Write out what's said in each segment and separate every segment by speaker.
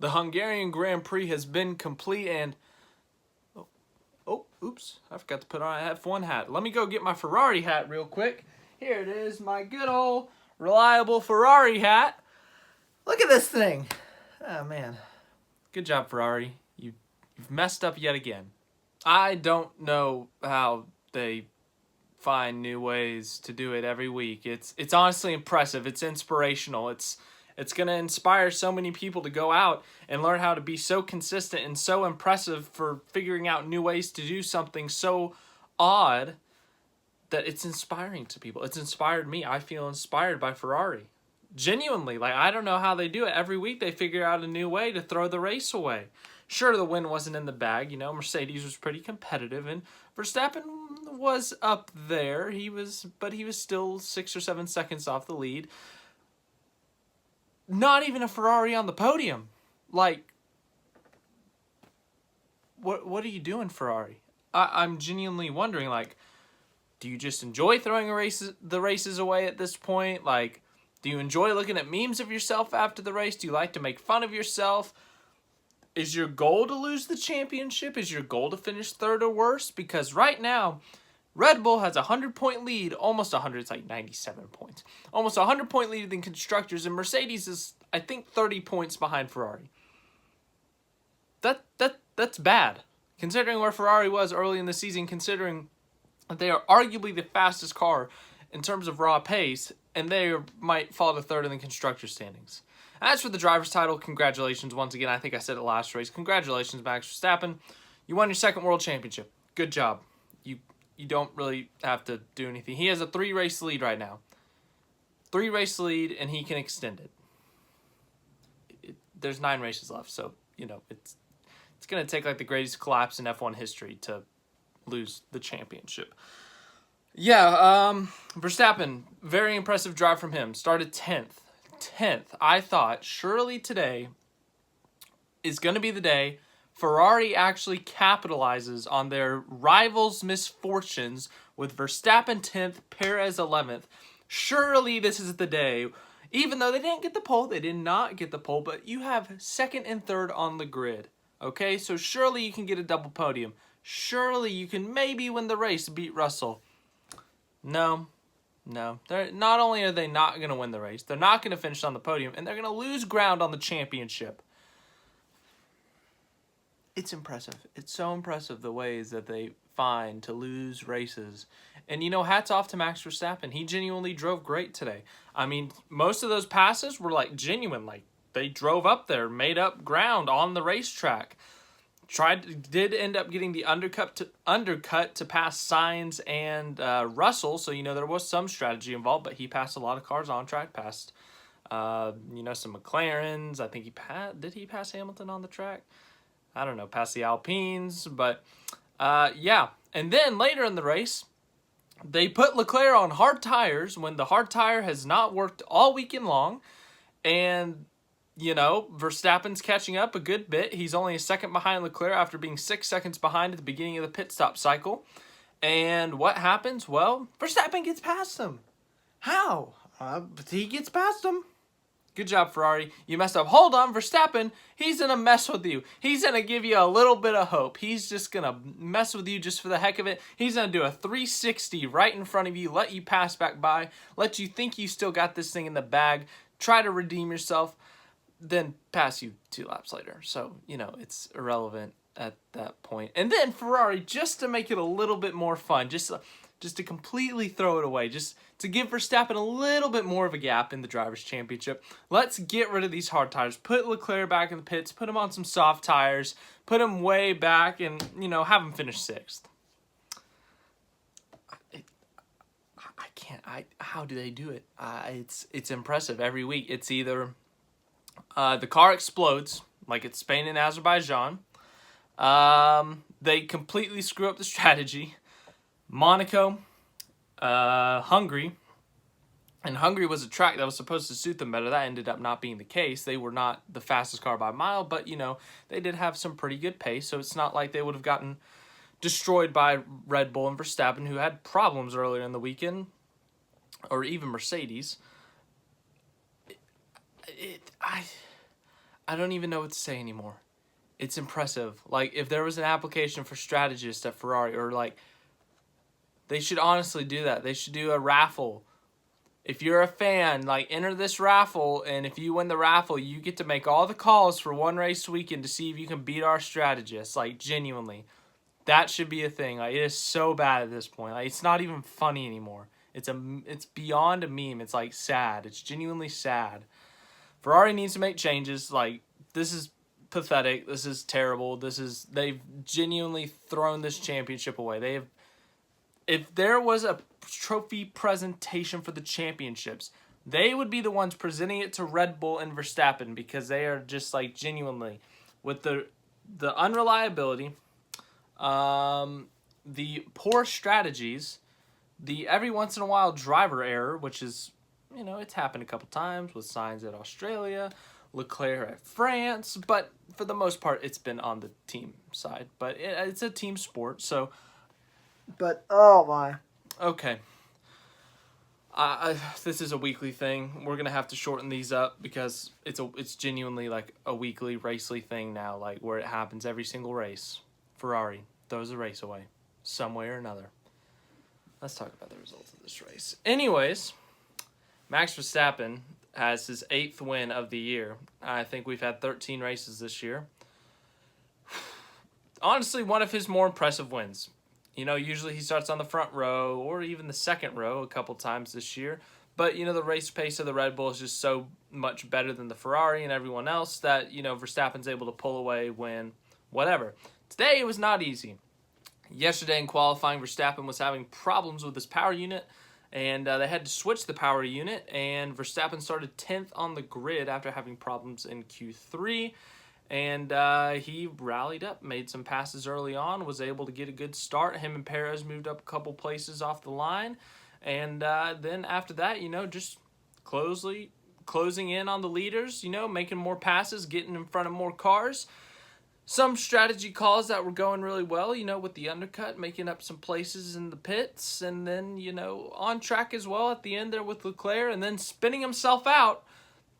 Speaker 1: The Hungarian Grand Prix has been complete and... Oh, oops. I forgot to put on an F1 hat. Let me go get my Ferrari hat real quick. Here it is, my good old reliable Ferrari hat. Look at this thing. Oh, man. Good job, Ferrari. You've messed up yet again. I don't know how they find new ways to do it every week. It's honestly impressive. It's inspirational. It's going to inspire so many people to go out and learn how to be so consistent and so impressive for figuring out new ways to do something so odd that it's inspiring to people. It's inspired me. I feel inspired by Ferrari. Genuinely, like, I don't know how they do it. Every week they figure out a new way to throw the race away. Sure, the win wasn't in the bag. You know, Mercedes was pretty competitive, and Verstappen was up there. But he was still 6 or 7 seconds off the lead. Not even a Ferrari on the podium. Like, what are you doing, Ferrari? I'm genuinely wondering, like, do you just enjoy throwing the races away at this point? Like, do you enjoy looking at memes of yourself after the race? Do you like to make fun of yourself? Is your goal to lose the championship? Is your goal to finish third or worse? Because right now, Red Bull has a 100-point lead, almost 100, it's like 97 points. Almost a 100-point lead in constructors, and Mercedes is, I think, 30 points behind Ferrari. That's bad. Considering where Ferrari was early in the season, considering that they are arguably the fastest car in terms of raw pace, and they might fall to third in the constructor standings. As for the driver's title, congratulations once again. I think I said it last race. Congratulations, Max Verstappen. You won your second world championship. Good job. You don't really have to do anything. He has a 3-race lead right now. 3-race lead, and he can extend it. There's 9 races left, so, you know, it's going to take, like, the greatest collapse in F1 history to lose the championship. Yeah, Verstappen, very impressive drive from him. Started 10th. I thought surely today is going to be the day Ferrari actually capitalizes on their rivals' misfortunes with Verstappen 10th, Perez 11th. Surely this is the day. Even though they didn't get the pole, they did not get the pole, but you have second and third on the grid. Okay, so surely you can get a double podium. Surely you can maybe win the race, beat Russell. No. Not only are they not going to win the race, they're not going to finish on the podium, and they're going to lose ground on the championship. It's impressive. It's so impressive the ways that they find to lose races. And, you know, hats off to Max Verstappen. He genuinely drove great today. I mean, most of those passes were, like, genuine. Like, they drove up there, made up ground on the racetrack. Did end up getting the undercut to pass Sainz and Russell, so, you know, there was some strategy involved, but he passed a lot of cars on track, passed, you know, some McLarens. I think did he pass Hamilton on the track? I don't know, past the Alpines, but yeah. And then later in the race, they put Leclerc on hard tires when the hard tire has not worked all weekend long, and, you know, Verstappen's catching up a good bit. He's only a second behind Leclerc after being 6 seconds behind at the beginning of the pit stop cycle. And what happens? Well, Verstappen gets past him. How? He gets past him. Good job, Ferrari. You messed up. Hold on, Verstappen, he's going to mess with you. He's going to give you a little bit of hope. He's just going to mess with you just for the heck of it. He's going to do a 360 right in front of you, let you pass back by, let you think you still got this thing in the bag, try to redeem yourself, then pass you 2 laps later. So, you know, it's irrelevant at that point. And then Ferrari, just to make it a little bit more fun, just to completely throw it away, just to give Verstappen a little bit more of a gap in the Drivers' Championship, let's get rid of these hard tires. Put Leclerc back in the pits, put him on some soft tires, put him way back, and, you know, have him finish 6th. I can't. How do they do it? It's impressive every week. It's either the car explodes, like it's Spain and Azerbaijan. They completely screw up the strategy. Monaco, Hungary, and Hungary was a track that was supposed to suit them better. That ended up not being the case. They were not the fastest car by a mile, but, you know, they did have some pretty good pace, so it's not like they would have gotten destroyed by Red Bull and Verstappen, who had problems earlier in the weekend, or even Mercedes. I don't even know what to say anymore. It's impressive. Like, if there was an application for strategists at Ferrari, or like, they should honestly do that. They should do a raffle. If you're a fan, like, enter this raffle, and if you win the raffle, you get to make all the calls for one race weekend to see if you can beat our strategists. Like, genuinely. That should be a thing. Like, it is so bad at this point. Like, it's not even funny anymore. It's beyond a meme. It's like sad. It's genuinely sad. Ferrari needs to make changes. Like, this is pathetic. This is terrible. They've genuinely thrown this championship away. If there was a trophy presentation for the championships, they would be the ones presenting it to Red Bull and Verstappen, because they are just, like, genuinely, with the unreliability, the poor strategies, the every once in a while driver error, which is, it's happened a couple times with Sainz at Australia, Leclerc at France, but for the most part, it's been on the team side. But it's a team sport, so. But, oh my. Okay. This is a weekly thing. We're going to have to shorten these up, because it's genuinely like a weekly racely thing now, like where it happens every single race. Ferrari throws a race away some way or another. Let's talk about the results of this race. Anyways, Max Verstappen has his 8th win of the year. I think we've had 13 races this year. Honestly, one of his more impressive wins. Usually he starts on the front row or even the second row a couple times this year. But, the race pace of the Red Bull is just so much better than the Ferrari and everyone else that, Verstappen's able to pull away, win, whatever. Today it was not easy. Yesterday in qualifying, Verstappen was having problems with his power unit, and they had to switch the power unit, and Verstappen started 10th on the grid after having problems in Q3, and he rallied up, made some passes early on, was able to get a good start. Him and Perez moved up a couple places off the line, and then after that, just closing in on the leaders, making more passes, getting in front of more cars. Some strategy calls that were going really well, with the undercut, making up some places in the pits, and then, on track as well at the end there with Leclerc, and then spinning himself out,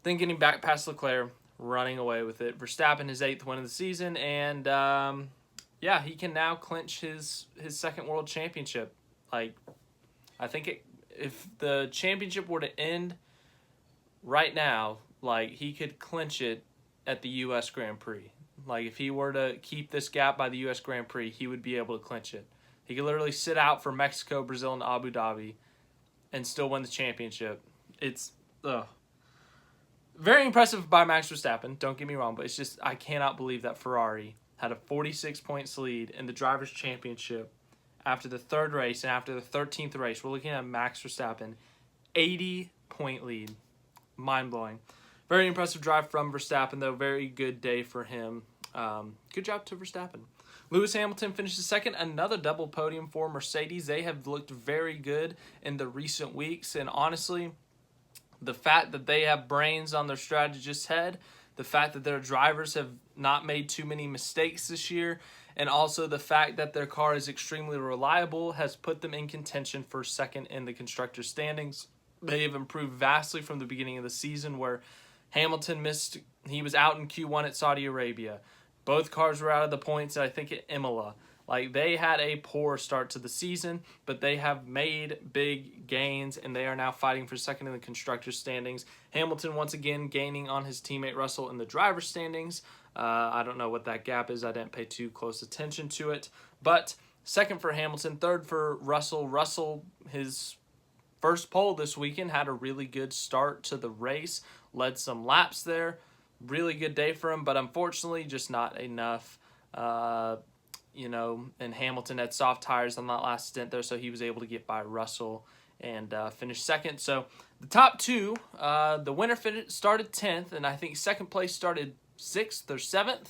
Speaker 1: then getting back past Leclerc, running away with it. Verstappen, his 8th win of the season, and, he can now clinch his second world championship. Like, I think if the championship were to end right now, like, he could clinch it at the U.S. Grand Prix. Like, if he were to keep this gap by the U.S. Grand Prix, he would be able to clinch it. He could literally sit out for Mexico, Brazil, and Abu Dhabi and still win the championship. It's very impressive by Max Verstappen, don't get me wrong, but it's just, I cannot believe that Ferrari had a 46 points lead in the Drivers' Championship after the 3rd race and after the 13th race. We're looking at Max Verstappen, 80-point lead. Mind-blowing. Very impressive drive from Verstappen, though. Very good day for him. Good job to Verstappen. Lewis Hamilton finishes second. Another double podium for Mercedes. They have looked very good in the recent weeks. And honestly, the fact that they have brains on their strategist's head, the fact that their drivers have not made too many mistakes this year, and also the fact that their car is extremely reliable has put them in contention for second in the constructors' standings. They have improved vastly from the beginning of the season, where Hamilton he was out in Q1 at Saudi Arabia. Both cars were out of the points, I think, at Imola. Like, they had a poor start to the season, but they have made big gains, and they are now fighting for second in the constructors' standings. Hamilton, once again, gaining on his teammate Russell in the driver's standings. I don't know what that gap is. I didn't pay too close attention to it. But second for Hamilton, third for Russell. Russell, his first pole this weekend, had a really good start to the race, led some laps there. Really good day for him, but unfortunately just not enough. And Hamilton had soft tires on that last stint there, so he was able to get by Russell and finish second. So the top two, the winner started 10th, and I think second place started 6th or 7th.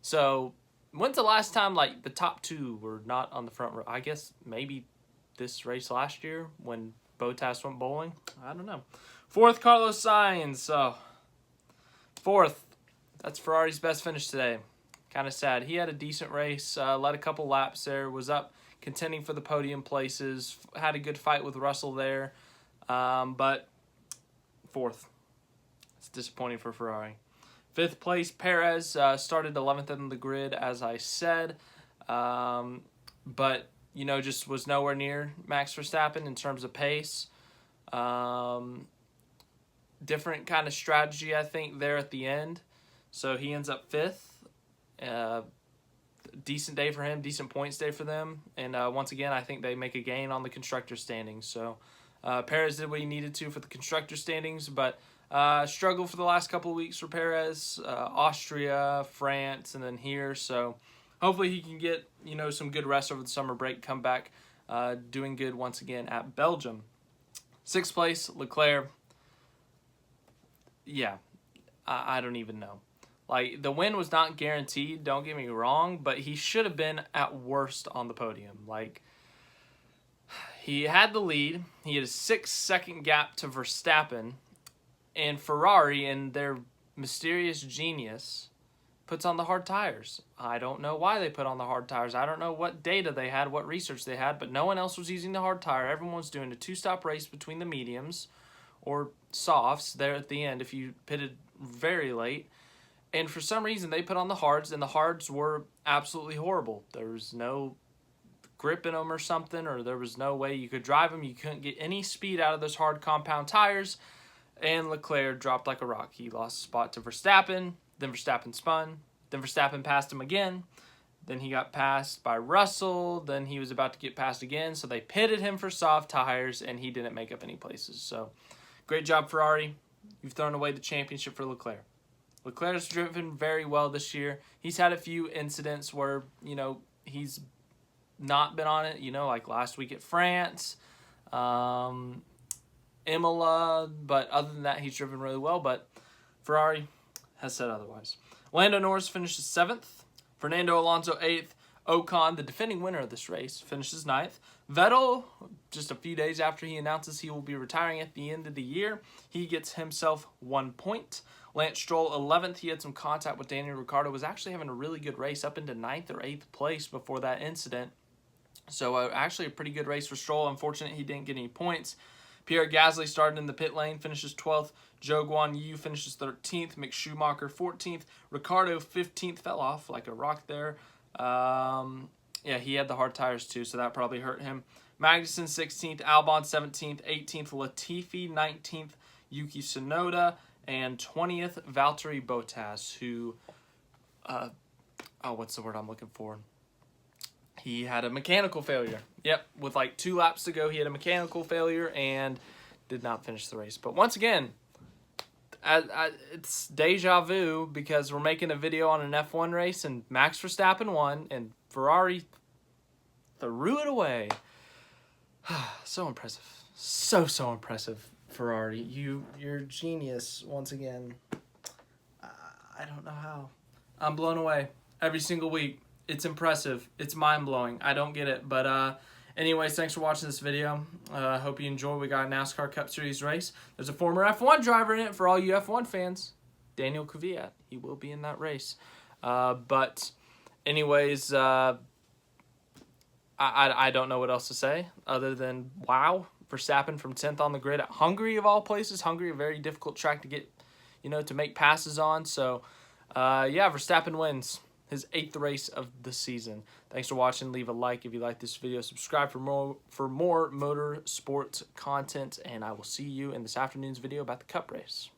Speaker 1: So when's the last time, like, the top two were not on the front row? I guess maybe this race last year when Bottas went bowling. I don't know. Fourth, Carlos Sainz. So, fourth. That's Ferrari's best finish today. Kind of sad. He had a decent race, led a couple laps there, was up contending for the podium places, had a good fight with Russell there, but fourth. It's disappointing for Ferrari. 5th place, Perez started 11th on the grid, as I said. But, you know, just was nowhere near Max Verstappen in terms of pace. Different kind of strategy, I think, there at the end. So he ends up 5th. Decent day for him, decent points day for them. And once again, I think they make a gain on the constructor standings. So Perez did what he needed to for the constructor standings, but struggled for the last couple of weeks for Perez. Austria, France, and then here. So hopefully he can get, you know, some good rest over the summer break, come back doing good once again at Belgium. 6th place, Leclerc. Yeah, I don't even know. Like, the win was not guaranteed, don't get me wrong, but he should have been at worst on the podium. Like, he had the lead. He had a 6-second gap to Verstappen, and Ferrari, in their mysterious genius, puts on the hard tires. I don't know why they put on the hard tires. I don't know what data they had, what research they had, but no one else was using the hard tire. Everyone was doing a 2-stop race between the mediums or softs there at the end if you pitted very late. And for some reason, they put on the hards, and the hards were absolutely horrible. There was no grip in them or something, or there was no way you could drive them. You couldn't get any speed out of those hard compound tires, and Leclerc dropped like a rock. He lost a spot to Verstappen, then Verstappen spun, then Verstappen passed him again, then he got passed by Russell, then he was about to get passed again, so they pitted him for soft tires, and he didn't make up any places. So, great job, Ferrari. You've thrown away the championship for Leclerc. Leclerc's driven very well this year. He's had a few incidents where, you know, he's not been on it, you know, like last week at France, Imola, but other than that, he's driven really well, but Ferrari has said otherwise. Lando Norris finishes 7th, Fernando Alonso 8th, Ocon, the defending winner of this race, finishes 9th. Vettel, just a few days after he announces he will be retiring at the end of the year, he gets himself 1 point. Lance Stroll, 11th. He had some contact with Daniel Ricciardo. Was actually having a really good race up into 9th or 8th place before that incident. So actually a pretty good race for Stroll. Unfortunate he didn't get any points. Pierre Gasly started in the pit lane, finishes 12th. Zhou Guanyu finishes 13th. Mick Schumacher, 14th. Ricciardo, 15th. Fell off like a rock there. Yeah, he had the hard tires too, so that probably hurt him. Magnussen, 16th. Albon, 17th. 18th. Latifi, 19th. Yuki Tsunoda, and 20th, Valtteri Bottas, who, what's the word I'm looking for? He had a mechanical failure. Yep, with like 2 laps to go, he had a mechanical failure and did not finish the race. But once again, it's deja vu because we're making a video on an F1 race and Max Verstappen won and Ferrari threw it away. So impressive. So impressive. Ferrari, you're genius once again. I don't know how. I'm blown away every single week. It's impressive. It's mind-blowing. I don't get it. But anyways, thanks for watching this video. I hope you enjoy. We got a NASCAR Cup Series race. There's a former F1 driver in it for all you F1 fans. Daniel Kvyat. He will be in that race. But anyways, I don't know what else to say other than wow. Verstappen from 10th on the grid at Hungary, of all places. Hungary, a very difficult track to get, you know, to make passes on. So, yeah, Verstappen wins his 8th race of the season. Thanks for watching. Leave a like if you like this video. Subscribe for more motor sports content, and I will see you in this afternoon's video about the Cup race.